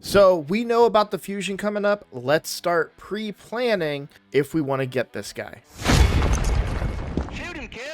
So we know about the fusion coming up. Let's start pre-planning if we want to get this guy.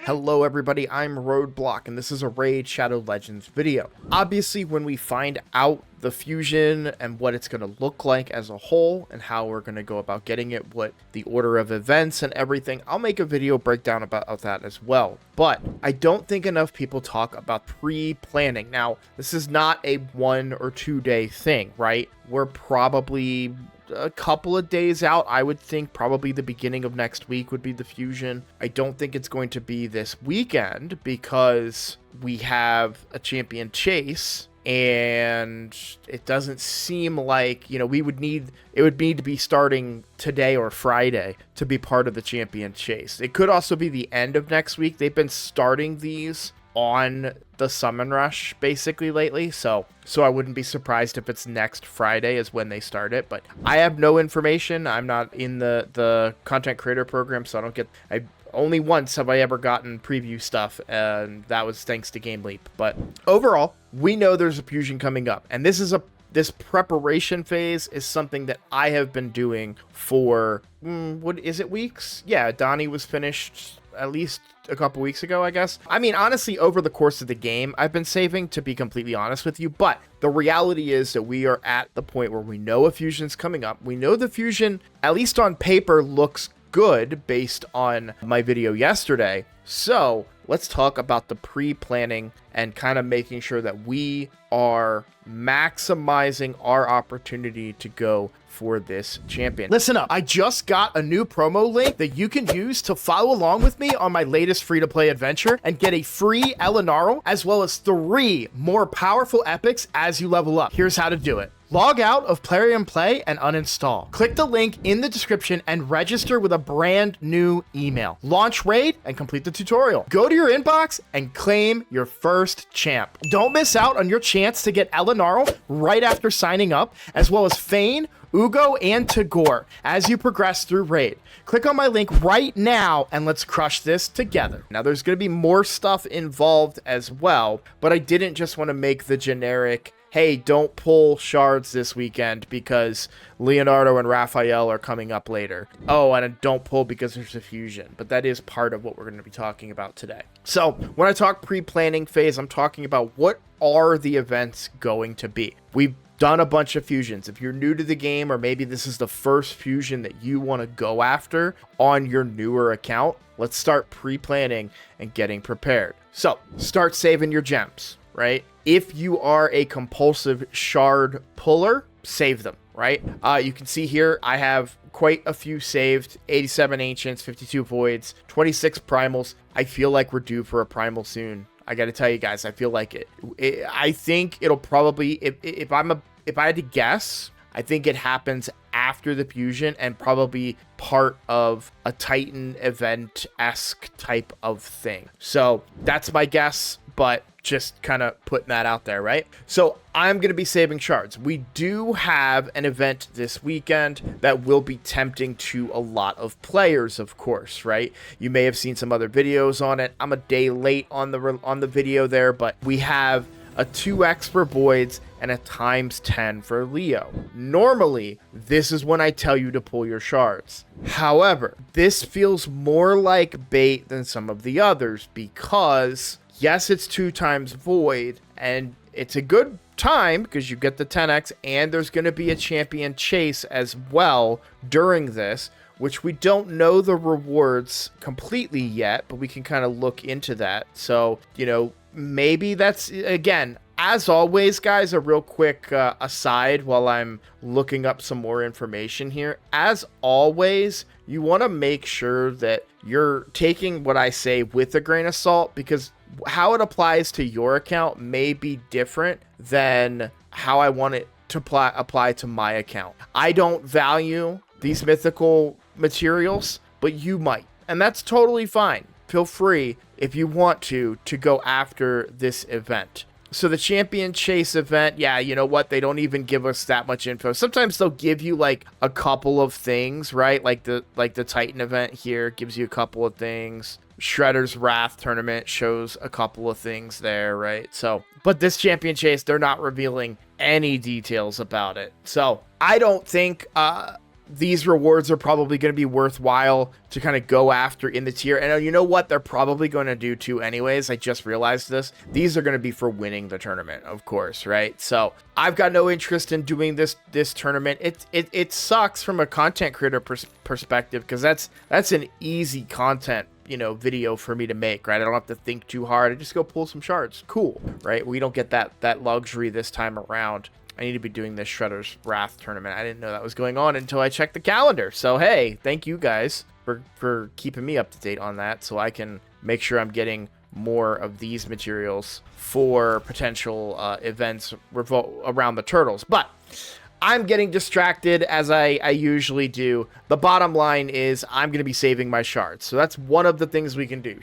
Hello everybody, I'm Roadblock, and this is a Raid Shadow Legends video. Obviously, when we find out the fusion and what it's going to look like as a whole, and how we're going to go about getting it, what the order of events and everything, I'll make a video breakdown about that as well. But I don't think enough people talk about pre-planning. Now, this is not a 1 or 2 day thing, right? We're probably a couple of days out. I would think probably the beginning of next week would be the fusion. I don't think it's going to be this weekend because we have a champion chase, and it doesn't seem like, you know, it would need to be starting today or Friday to be part of the champion chase. It could also be the end of next week. They've been starting these on the summon rush basically lately, so I wouldn't be surprised if it's next Friday is when they start it. But I have no information. I'm not in the content creator program, so only once have I ever gotten preview stuff, and that was thanks to Game Leap. But overall, we know there's a fusion coming up, and this preparation phase is something that I have been doing for what is it, weeks? Yeah, Donnie was finished at least a couple weeks ago, I guess. I mean, honestly, over the course of the game, I've been saving, to be completely honest with you, but the reality is that we are at the point where we know a fusion's coming up. We know the fusion, at least on paper, looks good based on my video yesterday. So let's talk about the pre-planning and kind of making sure that we are maximizing our opportunity to go for this champion. Listen up, I just got a new promo link that you can use to follow along with me on my latest free-to-play adventure and get a free Elenaril, as well as 3 more powerful epics as you level up. Here's how to do it. Log out of Plarium Play and uninstall. Click the link in the description and register with a brand new email. Launch Raid and complete the tutorial. Go to your inbox and claim your first champ. Don't miss out on your chance to get Elenaril right after signing up, as well as Fayne, Uugo, and Tagoar as you progress through Raid. Click on my link right now and let's crush this together. Now, there's going to be more stuff involved as well, but I didn't just want to make the generic, hey, don't pull Shards this weekend because Leonardo and Raphael are coming up later. Oh, and don't pull because there's a fusion. But that is part of what we're going to be talking about today. So when I talk pre-planning phase, I'm talking about what are the events going to be. We've done a bunch of fusions. If you're new to the game, or maybe this is the first fusion that you want to go after on your newer account, let's start pre-planning and getting prepared. So start saving your gems, right? If you are a compulsive shard puller, save them, right? You can see here, I have quite a few saved: 87 ancients, 52 voids, 26 primals. I feel like we're due for a primal soon. I got to tell you guys, I feel like it. I think it'll probably, if I had to guess, I think it happens after the fusion and probably part of a Titan event-esque type of thing. So that's my guess, but just kind of putting that out there, right? So I'm going to be saving shards. We do have an event this weekend that will be tempting to a lot of players, of course, right? You may have seen some other videos on it. I'm a day late on the video there, but we have a 2x for voids and a ×10 for Leo. Normally, this is when I tell you to pull your shards. However, this feels more like bait than some of the others because yes, it's 2 times void, and it's a good time because you get the 10x, and there's going to be a champion chase as well during this, which we don't know the rewards completely yet, but we can kind of look into that. So, you know, maybe that's, again, as always, guys, a real quick aside while I'm looking up some more information here. As always, you want to make sure that you're taking what I say with a grain of salt, because how it applies to your account may be different than how I want it to apply to my account. I don't value these mythical materials, but you might, and that's totally fine. Feel free, if you want to go after this event. So the champion chase event, yeah, you know what? They don't even give us that much info. Sometimes they'll give you like a couple of things, right? Like the Titan event here gives you a couple of things. Shredder's Wrath tournament shows a couple of things there, right? So, but this champion chase, they're not revealing any details about it. So I don't think these rewards are probably going to be worthwhile to kind of go after in the tier. And you know what? They're probably going to do too anyways. I just realized this. These are going to be for winning the tournament, of course, right? So I've got no interest in doing this tournament. It sucks from a content creator perspective, because that's an easy content, you know, video for me to make, right? I don't have to think too hard. I just go pull some shards. Cool, right? We don't get that luxury this time around. I need to be doing this Shredder's Wrath tournament. I didn't know that was going on until I checked the calendar. So, hey, thank you guys for keeping me up to date on that, so I can make sure I'm getting more of these materials for potential events around the turtles. But I'm getting distracted, as I usually do. The bottom line is I'm going to be saving my shards. So that's one of the things we can do.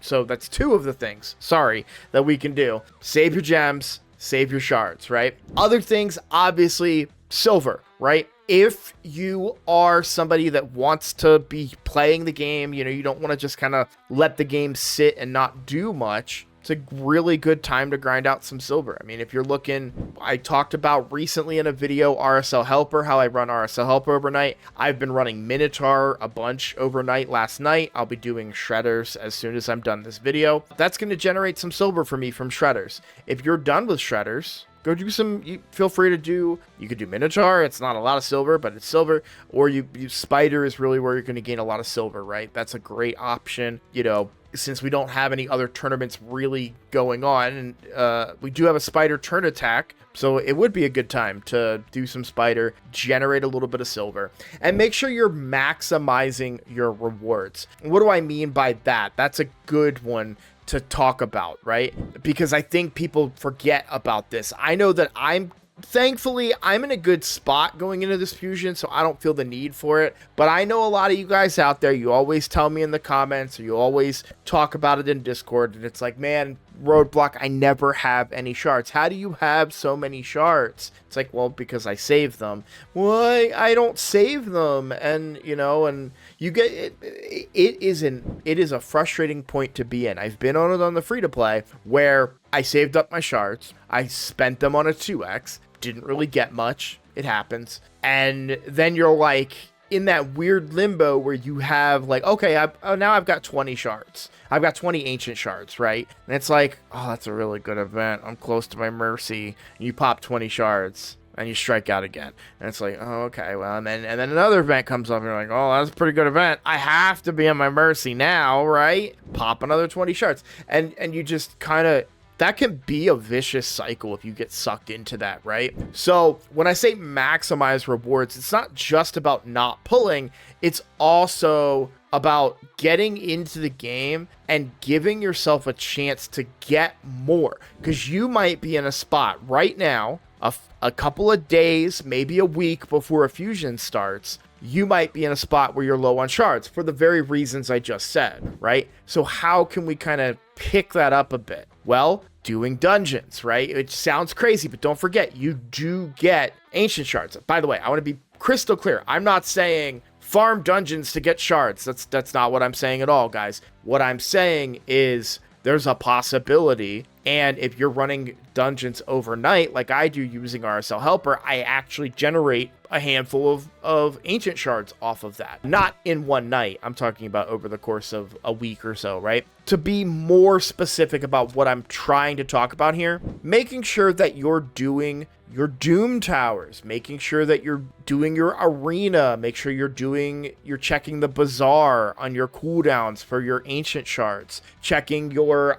So that's two of the things, sorry, that we can do. Save your gems, save your shards, right? Other things, obviously, silver, right? If you are somebody that wants to be playing the game, you know, you don't want to just kind of let the game sit and not do much, it's a really good time to grind out some silver. I mean, if you're looking, I talked about recently in a video RSL Helper, how I run RSL Helper overnight. I've been running Minotaur a bunch overnight last night. I'll be doing Shredders as soon as I'm done this video. That's going to generate some silver for me from Shredders. If you're done with Shredders, go do some, feel free to do, you could do Minotaur. It's not a lot of silver, but it's silver. Or you Spider is really where you're going to gain a lot of silver, right? That's a great option, you know, since we don't have any other tournaments really going on. And we do have a Spider turn attack, so it would be a good time to do some Spider, generate a little bit of silver, and make sure you're maximizing your rewards. What do I mean by that? That's a good one to talk about, right? Because I think people forget about this. I know that thankfully, I'm in a good spot going into this fusion, so I don't feel the need for it. But I know a lot of you guys out there, you always tell me in the comments, or you always talk about it in Discord, and it's like, man, Roadblock, I never have any shards. How do you have so many shards? It's like, well, because I save them. Well, I don't save them, and you know, and you get it. It is a frustrating point to be in. I've been on it on the free to play where I saved up my shards, I spent them on a 2x, didn't really get much. It happens, and then you're like in that weird limbo where you have like, okay, now I've got 20 shards. I've got 20 ancient shards, right? And it's like, oh, that's a really good event. I'm close to my mercy. And you pop 20 shards and you strike out again. And it's like, oh, okay, well, and then another event comes up and you're like, oh, that's a pretty good event. I have to be on my mercy now, right? Pop another 20 shards. And you just kind of, that can be a vicious cycle if you get sucked into that, right? So when I say maximize rewards, it's not just about not pulling, it's also about getting into the game and giving yourself a chance to get more, because you might be in a spot right now, a couple of days, maybe a week before a fusion starts, you might be in a spot where you're low on shards for the very reasons I just said, right? So how can we kind of pick that up a bit? Well, doing dungeons, right? It sounds crazy, but don't forget, you do get ancient shards. By the way, I want to be crystal clear. I'm not saying farm dungeons to get shards. That's not what I'm saying at all, guys. What I'm saying is there's a possibility, and if you're running dungeons overnight like I do using RSL Helper, I actually generate a handful of ancient shards off of that. Not in one night, I'm talking about over the course of a week or so, right? To be more specific about what I'm trying to talk about here, making sure that you're doing your Doom Towers, making sure that you're doing your arena, make sure you're checking the bazaar on your cooldowns for your ancient shards, checking your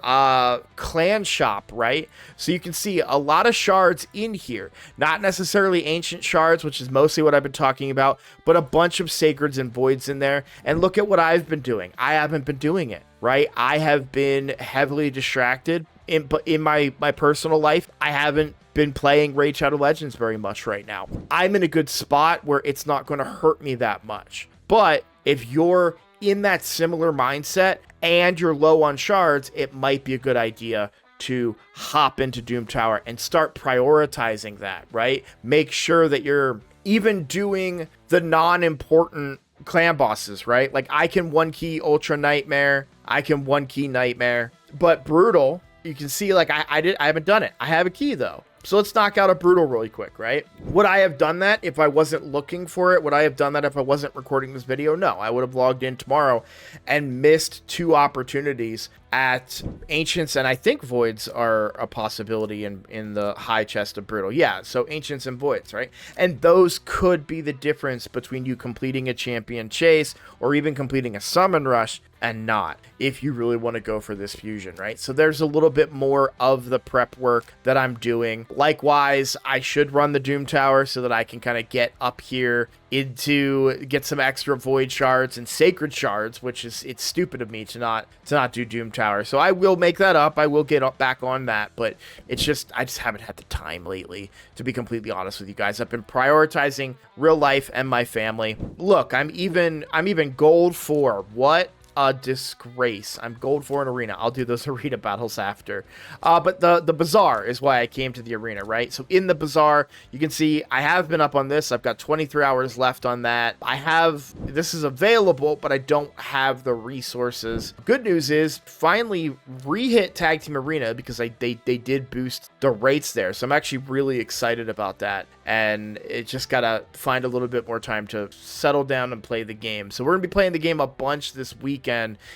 clan shop, right? So you can see a lot of shards in here, not necessarily ancient shards, which is mostly what I've been talking about, but a bunch of sacreds and voids in there. And look at what I've been doing. I haven't been doing it, right? I have been heavily distracted in my personal life. I haven't been playing Raid Shadow Legends very much right now. I'm in a good spot where it's not going to hurt me that much. But if you're in that similar mindset and you're low on shards, it might be a good idea to hop into Doom Tower and start prioritizing that, right? Make sure that you're even doing the non-important clan bosses, right? Like I can one key Ultra Nightmare, I can one key Nightmare, but Brutal, you can see like I haven't done it. I have a key though, So let's knock out a brutal really quick, right? Would I have done that if I wasn't looking for it? Would I have done that if I wasn't recording this video? No, I would have logged in tomorrow and missed 2 opportunities at Ancients, and I think Voids are a possibility in the high chest of Brutal. Yeah, so Ancients and Voids, right? And those could be the difference between you completing a champion chase or even completing a summon rush and not, if you really want to go for this fusion, right? So there's a little bit more of the prep work that I'm doing. Likewise, I should run the Doom Tower so that I can kind of get up here get some extra Void Shards and Sacred Shards, which is, it's stupid of me to not do Doom Tower. So I will make that up. I will get back on that, but it's just, I just haven't had the time lately, to be completely honest with you guys. I've been prioritizing real life and my family. Look, I'm even gold 4. What a disgrace. I'm gold 4 in arena. I'll do those arena battles after. But the bazaar is why I came to the arena, right? So in the bazaar, you can see I have been up on this. I've got 23 hours left on that. This is available, but I don't have the resources. Good news is finally re-hit Tag Team Arena because they did boost the rates there. So I'm actually really excited about that. And it just gotta find a little bit more time to settle down and play the game. So we're gonna be playing the game a bunch this weekend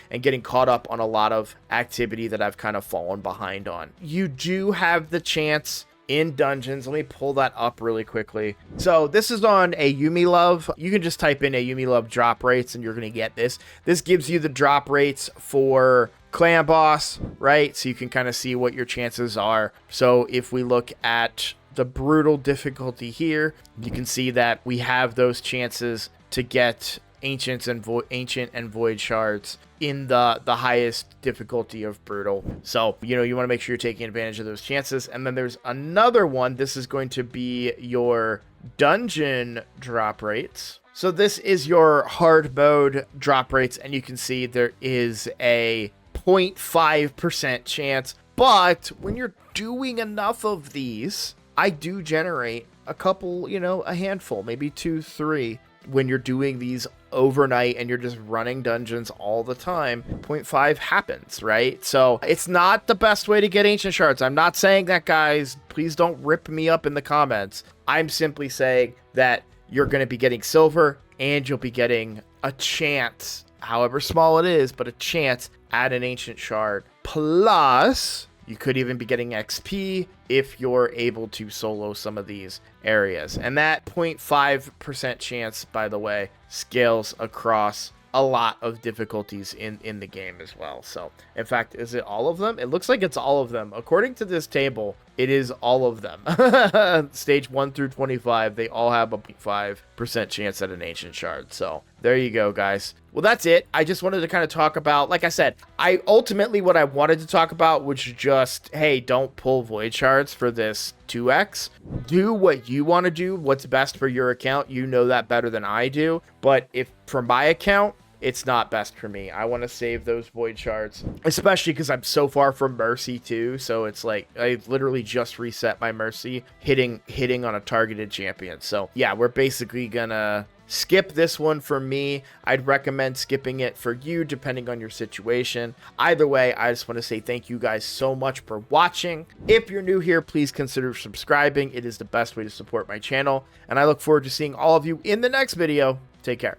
and getting caught up on a lot of activity that I've kind of fallen behind on. You do have the chance in dungeons. Let me pull that up really quickly. So this is on a Yumi Love. You can just type in a Yumi Love drop rates and you're gonna get this. This gives you the drop rates for Clan Boss, right? So you can kind of see what your chances are. So if we look at the brutal difficulty here, you can see that we have those chances to get Ancient and Void Shards in the highest difficulty of brutal. So, you know, you want to make sure you're taking advantage of those chances. And then there's another one. This is going to be your dungeon drop rates. So this is your hard mode drop rates, and you can see there is a 0.5% chance. But when you're doing enough of these, I do generate a couple, you know, a handful, maybe 2, 3. When you're doing these overnight and you're just running dungeons all the time, 0.5 happens, right? So it's not the best way to get Ancient Shards. I'm not saying that, guys. Please don't rip me up in the comments. I'm simply saying that you're going to be getting silver and you'll be getting a chance, however small it is, but a chance at an Ancient Shard. Plus, you could even be getting XP if you're able to solo some of these areas. And that 0.5% chance, by the way, scales across a lot of difficulties in the game as well. So, in fact, is it all of them? It looks like it's all of them. According to this table, it is all of them. Stage 1 through 25, they all have a 0.5% chance at an Ancient Shard. So, there you go, guys. Well, that's it. I just wanted to kind of talk about, like I said, ultimately what I wanted to talk about was just, hey, don't pull Void Shards for this 2x. Do what you want to do, what's best for your account. You know that better than I do. But if for my account, it's not best for me. I want to save those Void Shards, especially because I'm so far from Mercy too. So it's like I literally just reset my Mercy, hitting on a targeted champion. So yeah, we're basically gonna skip this one for me. I'd recommend skipping it for you, depending on your situation. Either way, I just want to say thank you guys so much for watching. If you're new here, please consider subscribing. It is the best way to support my channel, and I look forward to seeing all of you in the next video. Take care.